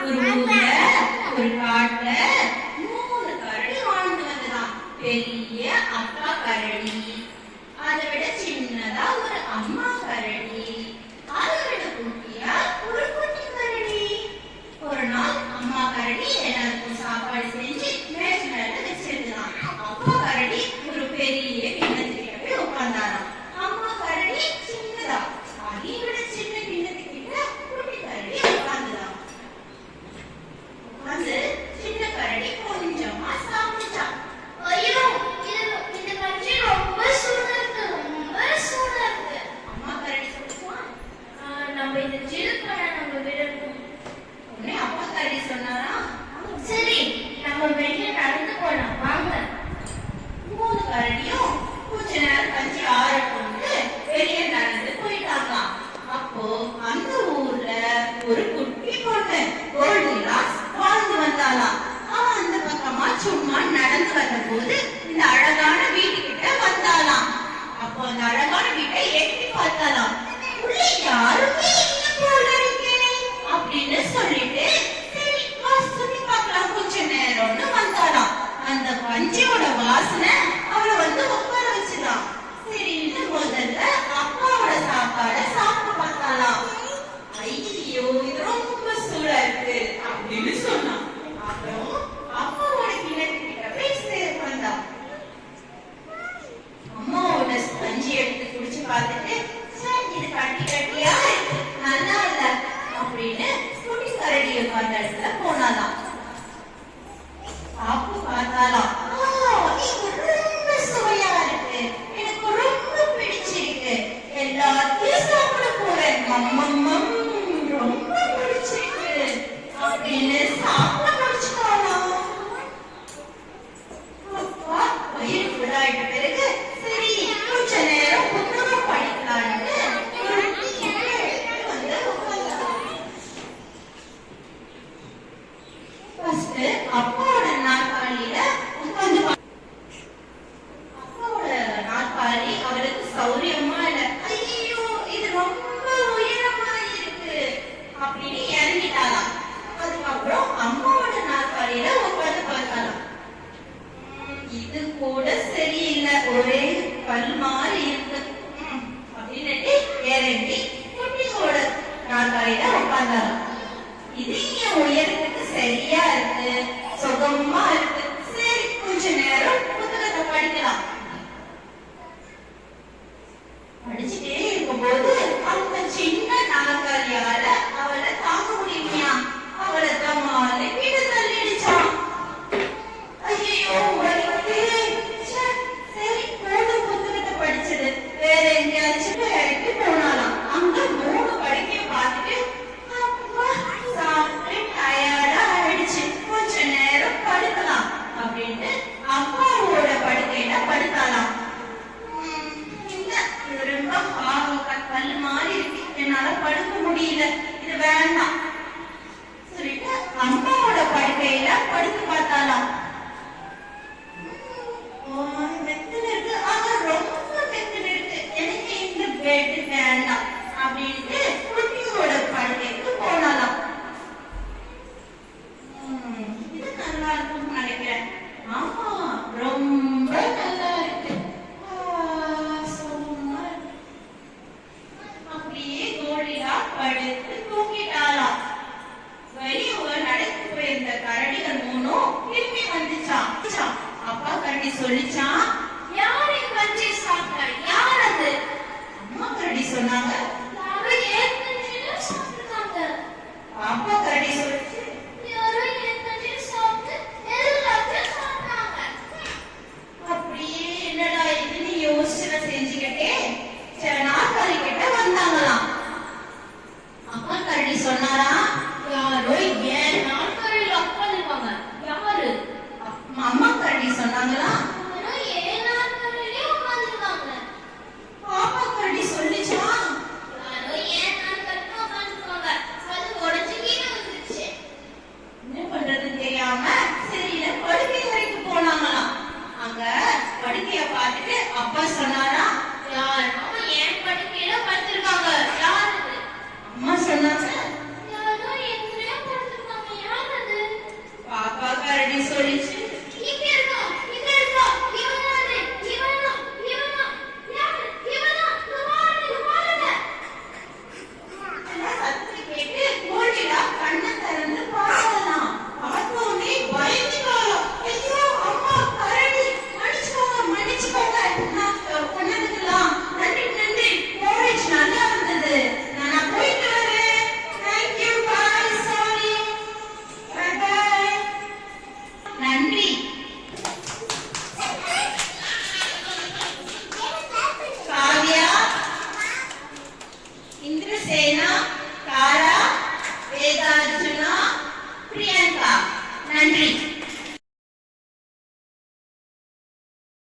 ஒரு ஊர்ல ஒரு காட்டுல 3 கரடி வாழ்ந்து வந்ததாம். பெரிய அப்பா கரடி, அதை விட சின்னதா ஒரு அம்மா கரடி, அதை விட குட்டியா ஒரு குட்டி கரடி. ஒரு நாள் அம்மா கரடி எல்லாருக்கும் சாப்பாடு செஞ்சு மேஜை மேல வச்சிருந்தான். அப்பா கரடி ஒரு பெரிய கிண்ணத்துக்கிட்ட போய் உட்கார்ந்தாராம். அம்மா கரடி சின்னதா, அதை விட சின்ன கிண்ணத்துக்கிட்ட குட்டி கரடி உட்கார்ந்துதான். உட்கார்ந்து சின்ன கரடி கொஞ்சமா சாப்பிட்டான். ஐயோ, இந்த கஞ்சி ரொம்ப சூடா இருக்கு, ரொம்ப சூடா இருக்கு. அம்மா கரடி சொல்லுவான், நம்ம இந்த ஜிலுக்கான நம்ம விடணும். உடனே அப்பா கரடி சொன்னாரா, சரி, நம்ம வெளியே நடந்து போலாம் வாங்க. 3 கரடியும் கொஞ்ச நேரம் கஞ்சி ஆற கொண்டு வெளியே நடந்து போயிட்டாங்களாம். அப்போ அந்த ஊர்ல ஒரு குட்டி பொண்ணு கோல்டிலாக்ஸ் வாழ்ந்து வந்தாளாம். அவன் அந்த பக்கமா சும்மா நடந்து வந்த போது இந்த அழகான வீட்டுக்கிட்ட வந்தாளாம். அப்போ அந்த அழகான வீட்டை எட்டி பார்த்தாலாம். உள்ள யாருமே இல்ல போல இருக்கே அப்படின்னு சொல்லிட்டு சரி வா சுத்தி பார்க்கலாம் கொஞ்ச நேரம்னு வந்தாளாம். அந்த கஞ்சியோட வாசனை அவளை வந்து உட்கார வச்சுதான். சரின்னு முதல்ல அப்பாவோட சாப்பாட சாப்பிட்டு பார்த்தாலாம். ஐயோ, இது ரொம்ப சூடா இருக்கு அப்படின்னு சொன்னான். அப்புறம் அப்பாவோட கிணத்துக்கிட்ட போய் சேர்ந்தா. அம்மாவோட கஞ்சி எடுத்து குடிச்சு பார்த்துட்டு, இது கட்டி கட்டியா இருக்கு, நல்லா இல்ல அப்படின்னு குட்டி கரடி உட்கார்ந்த இடத்துல போனாலாம். சாப்பிட்டு பார்த்தாலாம். இது ரொம்ப சுவையா இருக்கு, எனக்கு ரொம்ப பிடிச்சிருக்கு, எல்லாத்தையும் சாப்பிட போறேன், மம்மம்மம் ரொம்ப பிடிச்சிருக்கு அப்படின்னு சாப்பிட முடிச்சுட்டாலாம். அப்பா வயிறு ஃபுல்லாயிட்ட பிறகு சரி கொஞ்ச நேரம் புத்தகம் படிக்கலான்னு ஒரு டீயை எடுத்து வந்து உட்கார்ந்தாலாம். ஃபர்ஸ்ட் அப்பாவோட நாற்காலியில உட்கார்ந்து அப்பாவோட நாற்காலி அவளுக்கு சௌரியமா இல்ல. ஐயோ, இது ரொம்ப உயரமா இருக்கு அப்படின்னு இறங்கிட்டாலாம். அதுக்கப்புறம் அம்மாவோட நாற்காலியில உட்கார்ந்து பார்த்தாலாம். இது கூட சரியில்லை, ஒரே கல் மாதிரி இருக்கு அப்படின்னு இறங்கி குட்டியோட நாற்காலியில உட்கார்ந்தாலாம். இது என் உயரத்துக்கு சரியா இருக்கு, சுகமா இருக்கு, சரி கொஞ்ச நேரம் புத்தகத்தை படிக்கலாம். படிச்சுட்டே இருக்கும்போது அவங்க சின்ன நாற்காலியால அவளை தாங்க முடியலையா, அவளை தம்மாலே கீழே தள்ளிடுச்சான். ஐயோ, வலிக்குது. சரி போதும் புத்தகத்தை படிச்சது, வேற எங்கேயாச்சும் இறக்கி போனாலாம். அங்க 3 படுக்கைய பார்த்துட்டு அப்பா சாப்பிட்டு டயர்டா ஆயிடுச்சு, கொஞ்ச நேரம் படுக்கலாம் அப்படின்ட்டு அப்பாவோட படுக்கையில படுத்தாலாம். இல்ல, இது ரொம்ப கல்லு மாதிரி இருக்கு, என்னால படுக்க முடியல, இது வேண்டாம் சொல்லிட்டு அம்மாவோட படுக்கையில படுத்து பார்த்தாலாம். மெத்தன இருக்கு, ஆனா ரொம்ப மெத்தன இருக்கு, எனக்கு இந்த பெட் வேண்டாம் அப்படின்ட்டு குட்டியோட படுக்கைக்கு போனாலாம். இது நல்லா இருக்கும்னு நினைக்கிறேன். ஆமா, ரொம்ப நல்லா இருக்கு. சும்மா அப்படியே கோழிலா படுத்து தூங்கிட்டாலாம். வெளியே நடந்து போயிருந்த கரடிகள் 3 திரும்பி வந்துச்சான். அப்பா கரடி சொல்லிச்சான், யாரு கஞ்சி சாப்பிட்டா? யார் அது? அம்மா கரடி சொன்னாங்க. யாரோ ஏன் கஞ்சியில சாப்பிட்டாங்க. அப்பா கரடி சொல்லிச்சு, யாரோ ஏன் கஞ்சியில சாப்பிட்டு எல்லாத்தையும் சாப்பிட்டாங்க. அப்படியே என்னடா இதுன்னு யோசனை செஞ்சுக்கிட்டே சில நாற்காலி கிட்ட வந்தாங்களாம். அப்பா கரடி சொன்னாரா, யாரோ ஏன் நாற்காலியில உட்கார்ந்துருப்பாங்க. யாரு? அம்மா கரடி சொன்னாங்களா. யாரோ ஏன் நாற்காலியிலே உட்கார்ந்துருக்காங்க. பாப்பா கரடி சொல்லிச்சா, யாரோ ஏன் நாற்காலியில உட்கார்ந்துருக்காங்க. அது உடைஞ்சு கீழே வந்துருச்சு. என்ன பண்றதுன்னு தெரியாம சரியில படுக்கை வரைக்கும் போனாங்களாம். அங்க படுக்கைய பார்த்துட்டு அப்பா சொன்னாரா,